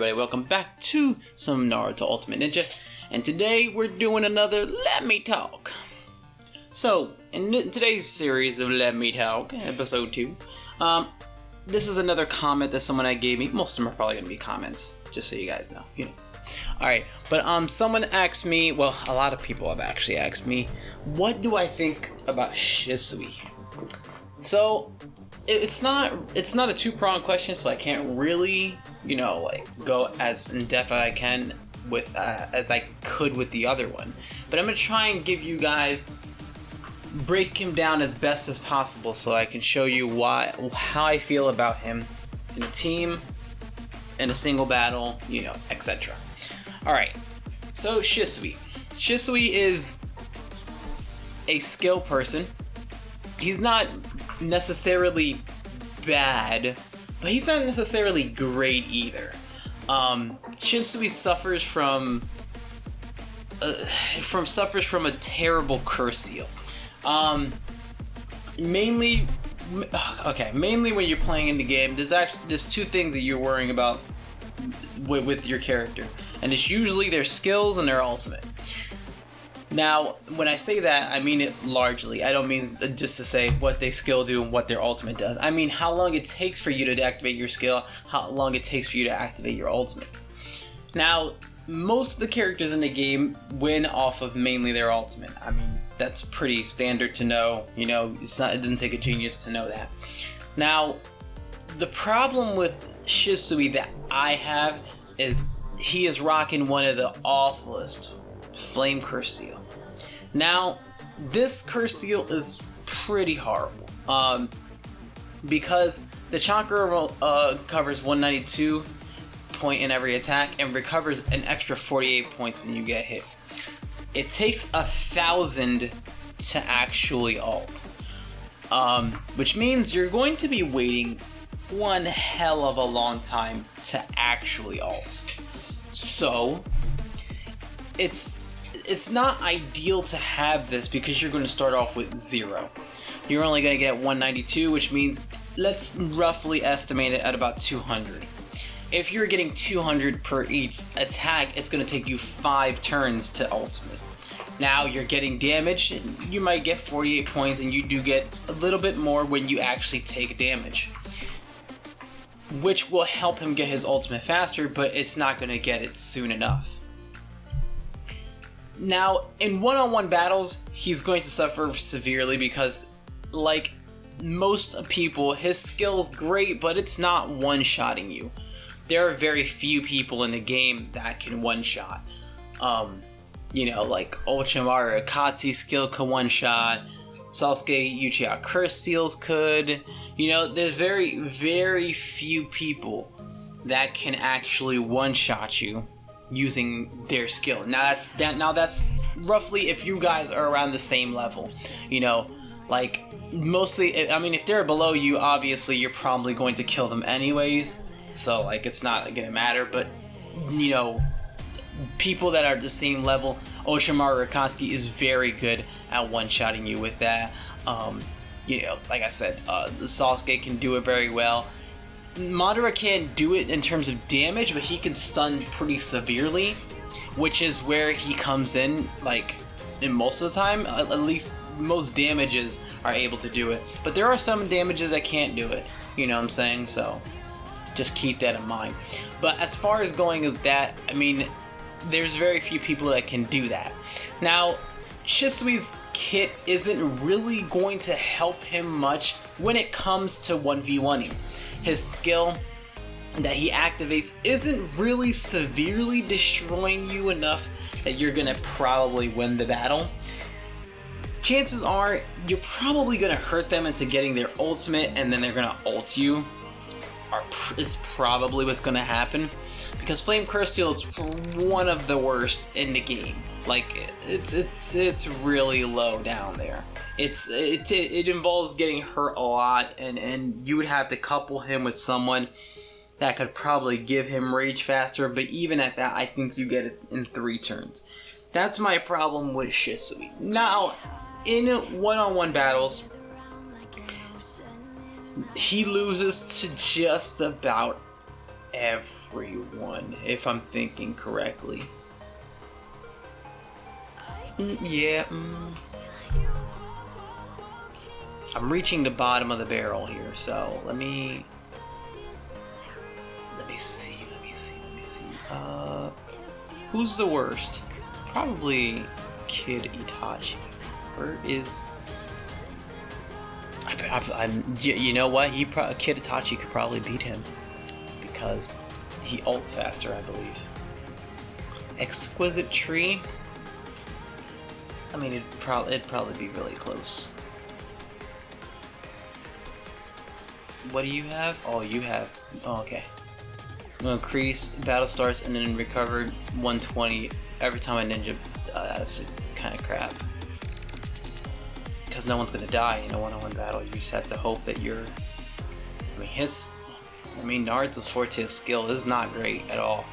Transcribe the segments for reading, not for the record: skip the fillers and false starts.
everybody, welcome back to some Naruto Ultimate Ninja, and today we're doing another Let Me Talk. So, in today's series of Let Me Talk, episode 2, this is another comment that someone gave me. Most of them are probably going to be comments, just so you guys know, Alright, but someone asked me, well, a lot of people have actually asked me, what do I think about Shisui? So, it's not a two-pronged question, so I can't really, go as in-depth as I can with, as I could with the other one. But I'm going to try and give you guys, break him down as best as possible so I can show you how I feel about him in a team, in a single battle, etc. Alright, so Shisui. Shisui is a skill person. He's not necessarily bad, but he's not necessarily great either. Shisui suffers from a terrible curse seal. Mainly when you're playing in the game, there's two things that you're worrying about with your character, and it's usually their skills and their ultimate. Now, when I say that, I mean it largely. I don't mean just to say what they skill do and what their ultimate does. I mean how long it takes for you to activate your skill, how long it takes for you to activate your ultimate. Now, most of the characters in the game win off of mainly their ultimate. I mean, that's pretty standard to know. It doesn't take a genius to know that. Now, the problem with Shisui that I have is he is rocking one of the awfulest flame curse seal. Now, this curse seal is pretty horrible, because the chakra covers 192 point in every attack and recovers an extra 48 points when you get hit. It takes 1,000 to actually ult, which means you're going to be waiting one hell of a long time to actually ult. So, it's not ideal to have this because you're going to start off with 0. You're only going to get 192, which means let's roughly estimate it at about 200. If you're getting 200 per each attack, it's going to take you 5 turns to ultimate. Now you're getting damage, and you might get 48 points, and you do get a little bit more when you actually take damage, which will help him get his ultimate faster, but it's not going to get it soon enough. Now, in one-on-one battles, he's going to suffer severely because, like most people, his skill's great, but it's not one-shotting you. There are very few people in the game that can one-shot. Like Orochimaru Akatsuki's skill could one-shot, Sasuke Uchiha Curse Seals could. There's very, very few people that can actually one-shot you using their skill. Now that's roughly if you guys are around the same level. Like mostly, I mean, if they're below you, obviously you're probably going to kill them anyways. So like it's not gonna matter. But people that are the same level, Orochimaru Akatsuki is very good at one-shotting you with that. Like I said, the Sasuke can do it very well. Madara can't do it in terms of damage, but he can stun pretty severely, which is where he comes in, in most of the time. At least most damages are able to do it. But there are some damages that can't do it, you know what I'm saying? So, just keep that in mind. But as far as going with that, I mean, there's very few people that can do that. Now, Shisui's kit isn't really going to help him much when it comes to 1v1ing. His skill that he activates isn't really severely destroying you enough that you're gonna probably win the battle. Chances are you're probably gonna hurt them into getting their ultimate and then they're gonna ult you. Is probably what's gonna happen, because Flame Curse Seal is one of the worst in the game. Like it's really low down there. It involves getting hurt a lot, and you would have to couple him with someone that could probably give him rage faster, but even at that, I think you get it in 3 turns. That's my problem with Shisui. Now, in one-on-one battles, he loses to just about everyone, if I'm thinking correctly. Yeah. I'm reaching the bottom of the barrel here, so let me see. Who's the worst? Probably Kid Itachi. Where is? You know what? Kid Itachi could probably beat him because he ults faster, I believe. Exquisite Tree. I mean, it'd probably be really close. What do you have? Oh, you have. Oh, okay. I'm gonna increase battle starts and then recover 120 every time a ninja. That's kind of crap. Because no one's gonna die in a one-on-one battle. You just have to hope that you're. Naruto's forte skill is not great at all.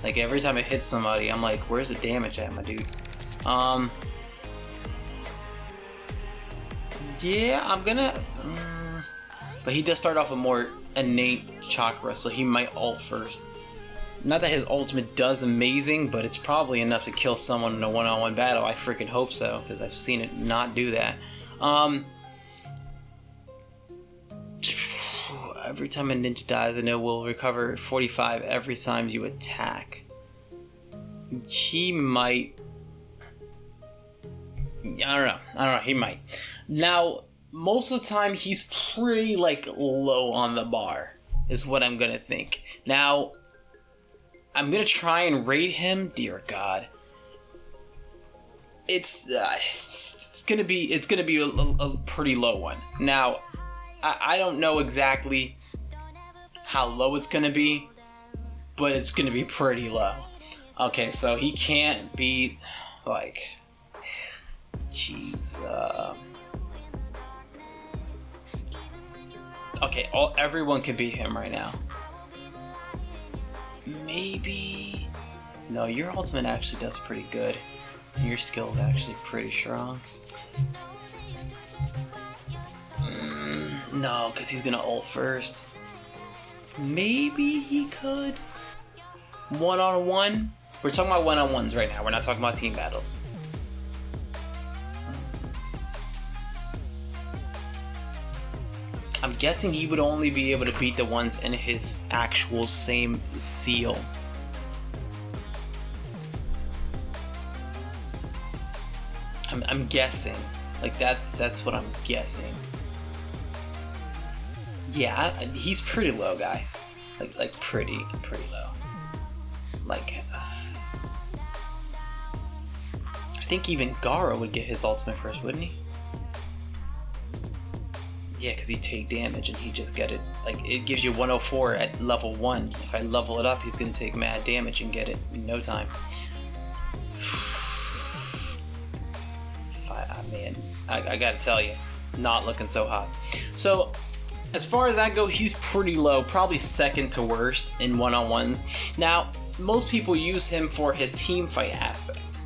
Like every time it hits somebody, I'm like, where's the damage at, my dude? Yeah, I'm gonna. But he does start off with more innate chakra, so he might ult first. Not that his ultimate does amazing, but it's probably enough to kill someone in a one-on-one battle. I freaking hope so, because I've seen it not do that. Every time a ninja dies, I know we'll recover 45 every time you attack. He might. I don't know. He might. Now, most of the time, he's pretty, low on the bar, is what I'm gonna think. Now, I'm gonna try and rate him. Dear God. It's gonna be a pretty low one. Now, I don't know exactly how low it's gonna be, but it's gonna be pretty low. Okay, so he can't beat, jeez, okay, everyone can beat him right now. Maybe. No, your ultimate actually does pretty good. Your skill is actually pretty strong. No, because he's gonna ult first. Maybe he could. One-on-one? We're talking about one-on-ones right now. We're not talking about team battles. I'm guessing he would only be able to beat the ones in his actual same seal. I'm guessing. That's what I'm guessing. Yeah, he's pretty low, guys. Pretty low. I think even Gaara would get his ultimate first, wouldn't he? Yeah, because he'd take damage and he'd just get it. It gives you 104 at level 1. If I level it up, he's going to take mad damage and get it in no time. Man, I gotta tell you, not looking so hot. So, as far as that goes, he's pretty low. Probably second to worst in one-on-ones. Now, most people use him for his team fight aspect.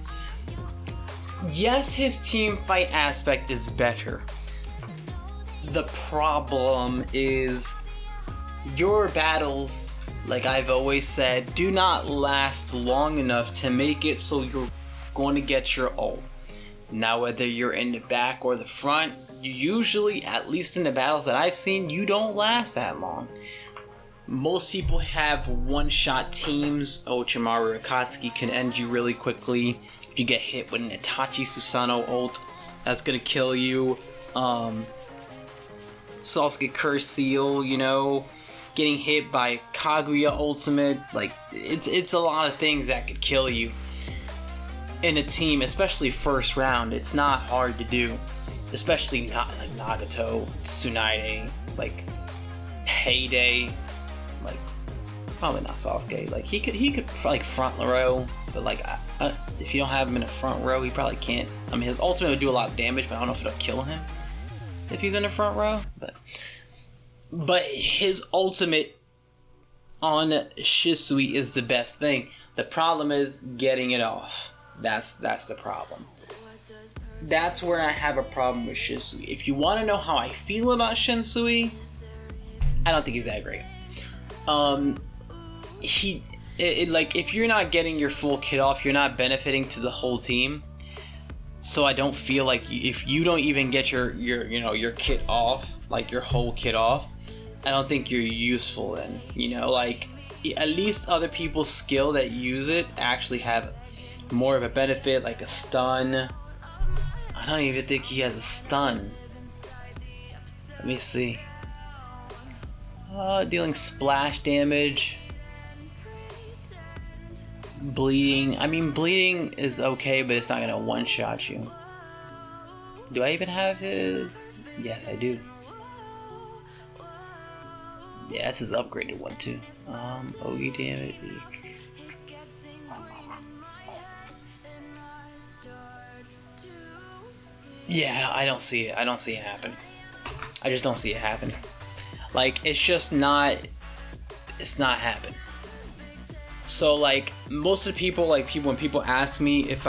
Yes, his team fight aspect is better. The problem is your battles, like I've always said, do not last long enough to make it so you're going to get your ult. Now, whether you're in the back or the front, you usually, at least in the battles that I've seen, you don't last that long. Most people have one-shot teams. Orochimaru Akatsuki can end you really quickly. If you get hit with an Itachi Susanoo ult, that's gonna kill you. Sasuke Curse Seal, getting hit by Kaguya Ultimate, it's a lot of things that could kill you in a team, especially first round. It's not hard to do, especially not Nagato, Tsunade, Heyday, probably not Sasuke. He could front row, but if you don't have him in a front row, he probably can't. I mean, his ultimate would do a lot of damage, but I don't know if it'll kill him if he's in the front row. But his ultimate on Shisui is the best thing. The problem is getting it off. That's the problem. That's where I have a problem with Shisui. If you want to know how I feel about Shisui, I don't think he's that great. like if you're not getting your full kit off, you're not benefiting to the whole team. So I don't feel like if you don't even get your kit off, like your whole kit off, I don't think you're useful then. Like at least other people's skill that use it actually have more of a benefit, like a stun. I don't even think he has a stun. Let me see. Dealing splash damage. Bleeding. I mean, bleeding is okay, but it's not gonna one-shot you. Do I even have his? Yes, I do. Yeah, that's his upgraded one too. OE damage. Yeah, I don't see it. I don't see it happening. I just don't see it happening. Like, it's just not. It's not happening. So, like, most of the people, when people ask me if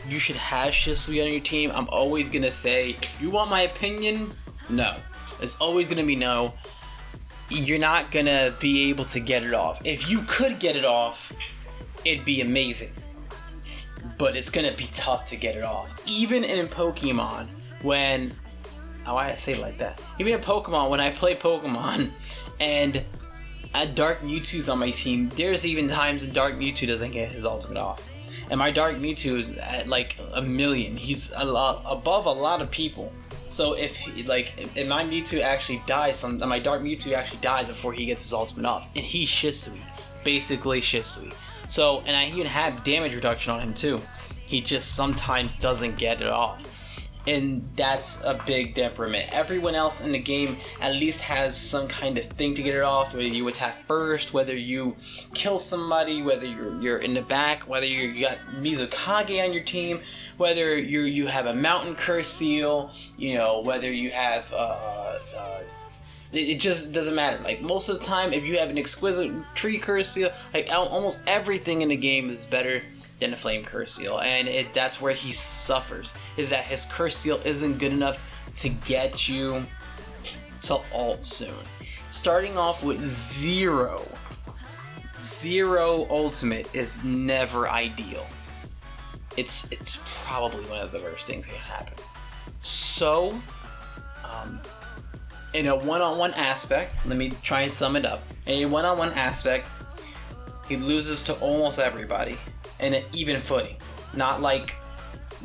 you should have Shisui on your team, I'm always gonna say, if you want my opinion, no. It's always gonna be no. You're not gonna be able to get it off. If you could get it off, it'd be amazing. But it's gonna be tough to get it off. Even in Pokemon, when... why did I say it like that? Even in Pokemon, when I play Pokemon, and Dark Mewtwo's on my team, there's even times when Dark Mewtwo doesn't get his ultimate off. And my Dark Mewtwo is at like 1,000,000. He's above a lot of people. So if my Mewtwo actually dies, my Dark Mewtwo actually dies before he gets his ultimate off. And he's Shisui. Basically Shisui. So, and I even have damage reduction on him too. He just sometimes doesn't get it off. And that's a big detriment. Everyone else in the game at least has some kind of thing to get it off. Whether you attack first, whether you kill somebody, whether you're in the back, whether you got Mizukage on your team, whether you have a mountain curse seal, whether you have it just doesn't matter. Like most of the time, if you have an exquisite tree curse seal, like almost everything in the game is better than a flame curse seal, and that's where he suffers, is that his curse seal isn't good enough to get you to ult soon. Starting off with zero ultimate is never ideal. It's probably one of the worst things that can happen. So in a one-on-one aspect, let me try and sum it up. In a one-on-one aspect, he loses to almost everybody in an even footing. Not like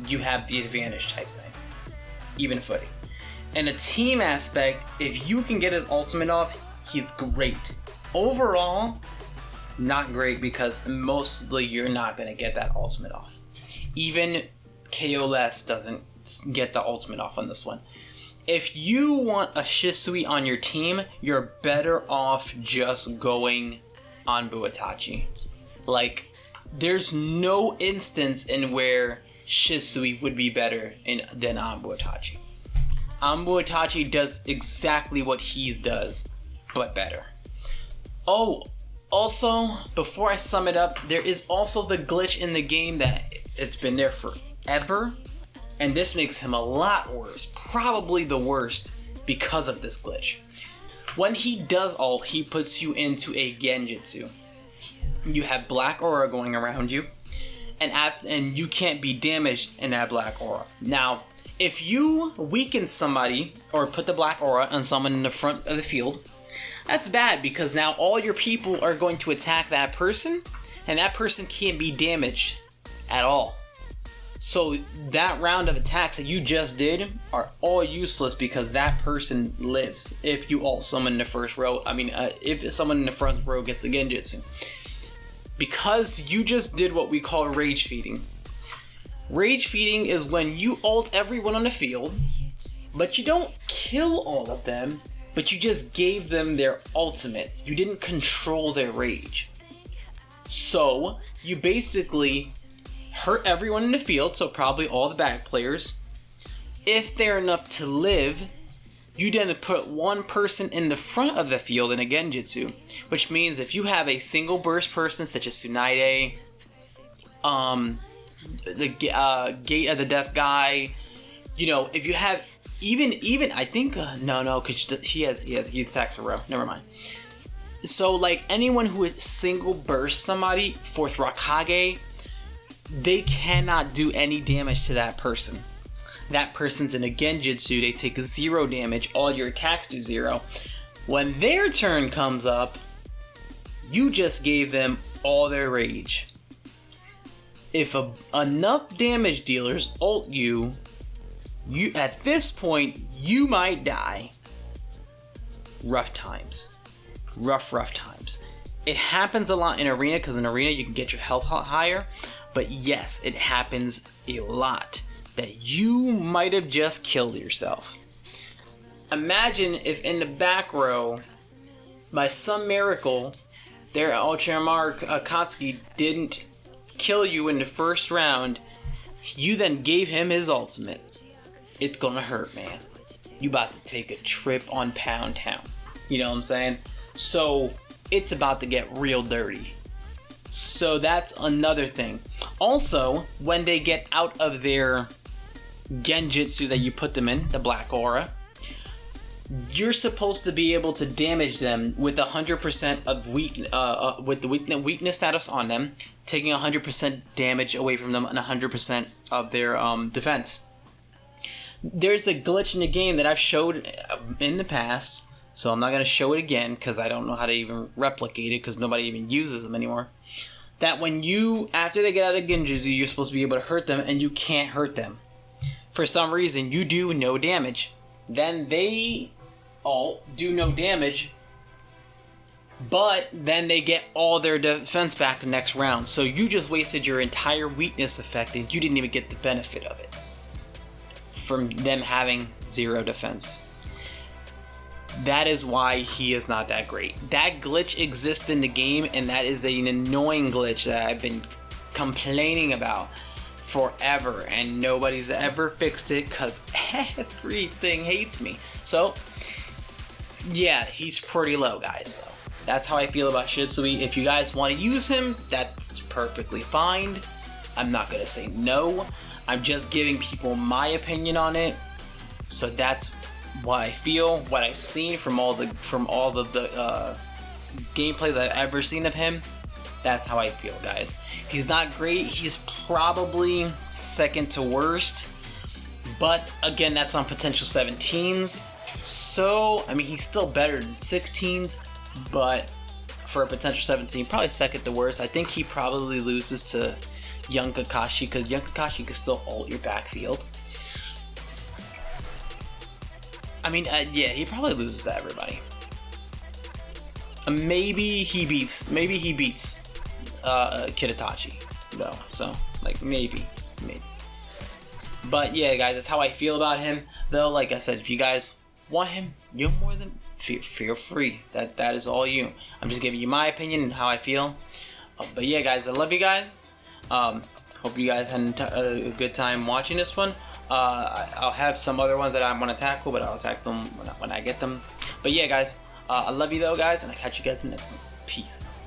you have the advantage type thing. Even footing. In a team aspect, if you can get his ultimate off, he's great. Overall, not great because mostly you're not going to get that ultimate off. Even KOLS doesn't get the ultimate off on this one. If you want a Shisui on your team, you're better off just going on Buatachi. Like, there's no instance in where Shisui would be better than Ambuatachi. Ambuatachi does exactly what he does, but better. Oh, also, before I sum it up, there is also the glitch in the game that it's been there forever, and this makes him a lot worse, probably the worst, because of this glitch. When he does ult, he puts you into a Genjutsu. You have black aura going around you, and you can't be damaged in that black aura. Now, if you weaken somebody or put the black aura on someone in the front of the field, that's bad because now all your people are going to attack that person, and that person can't be damaged at all. So that round of attacks that you just did are all useless because that person lives if you ult someone in the first row. If someone in the front row gets the Genjutsu. Because you just did what we call rage feeding. Rage feeding is when you ult everyone on the field, but you don't kill all of them, but you just gave them their ultimates. You didn't control their rage. So, you basically hurt everyone in the field, so probably all the back players. If they're enough to live, you then put one person in the front of the field in a Genjutsu, which means if you have a single burst person such as Tsunade, the Gate of the Death guy, if you have even I think no, because he attacks a row. Never mind. So like anyone who would single burst somebody, 4th Raikage, they cannot do any damage to that person. That person's in a Genjutsu, they take 0 damage, all your attacks do 0. When their turn comes up, you just gave them all their rage. If enough damage dealers ult you, at this point, you might die. Rough times. Rough times. It happens a lot in Arena, because in Arena you can get your health higher, but yes, it happens a lot that you might have just killed yourself. Imagine if in the back row, by some miracle, their Uchiha Akatsuki didn't kill you in the first round, you then gave him his ultimate. It's gonna hurt, man. You about to take a trip on Pound Town. You know what I'm saying? So it's about to get real dirty. So that's another thing. Also, when they get out of their Genjutsu that you put them in, the Black Aura, you're supposed to be able to damage them with 100% of with the weakness status on them, taking 100% damage away from them and 100% of their defense. There's a glitch in the game that I've showed in the past, so I'm not going to show it again because I don't know how to even replicate it because nobody even uses them anymore. That when after they get out of Genjutsu, you're supposed to be able to hurt them, and you can't hurt them. For some reason, you do no damage. Then they all do no damage, but then they get all their defense back next round. So you just wasted your entire weakness effect, and you didn't even get the benefit of it from them having 0 defense. That is why he is not that great. That glitch exists in the game, and that is an annoying glitch that I've been complaining about forever, and nobody's ever fixed it because everything hates me. So yeah, he's pretty low, guys, though. That's how I feel about Shisui. If you guys want to use him, that's perfectly fine. I'm not gonna say no. I'm just giving people my opinion on it. So that's what I feel, what I've seen from all the gameplays I've ever seen of him. That's how I feel, guys. He's not great. He's probably second to worst. But again, that's on potential 17s. So, I mean, he's still better than 16s. But for a potential 17, probably second to worst. I think he probably loses to Young Kakashi, because Young Kakashi can still ult your backfield. I mean, yeah, he probably loses to everybody. Maybe he beats Kitachi, though. So, like, maybe. But yeah, guys, that's how I feel about him. Though, like I said, if you guys want him, you're more than feel free. That is all you. I'm just giving you my opinion and how I feel. But yeah, guys, I love you guys. Hope you guys had a good time watching this one. I'll have some other ones that I want to tackle, but I'll attack them when I get them. But yeah, guys, I love you though, guys, and I'll catch you guys in the next one. Peace.